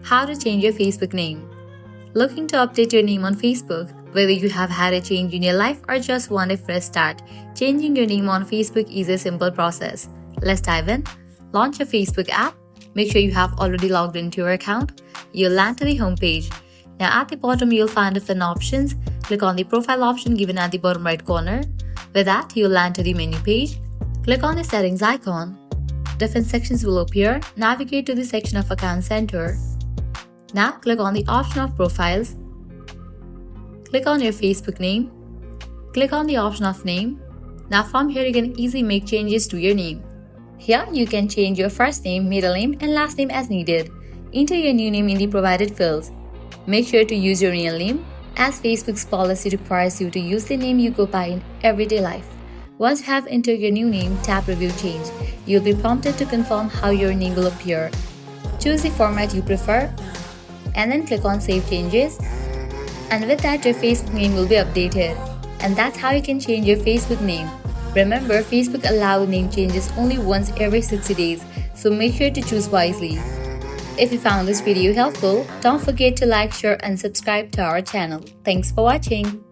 How to change your Facebook name. Looking to update your name on Facebook? Whether you have had a change in your life or just want a fresh start, changing your name on Facebook is a simple process. Let's dive in. Launch your Facebook app. Make sure you have already logged into your account. You'll land to the home page. Now at the bottom, you'll find different options. Click on the profile option given at the bottom right corner. With that, you'll land to the menu page. Click on the settings icon. Different sections will appear. Navigate to the section of Account Center. Now click on the option of Profiles. Click on your Facebook name. Click on the option of Name. Now from here you can easily make changes to your name. Here you can change your first name, middle name and last name as needed. Enter your new name in the provided fields. Make sure to use your real name, as Facebook's policy requires you to use the name you go by in everyday life. Once you have entered your new name, tap Review Change. You'll be prompted to confirm how your name will appear. Choose the format you prefer and then click on Save Changes. And with that, your Facebook name will be updated. And that's how you can change your Facebook name. Remember, Facebook allows name changes only once every 60 days, so make sure to choose wisely. If you found this video helpful, don't forget to like, share and subscribe to our channel. Thanks for watching.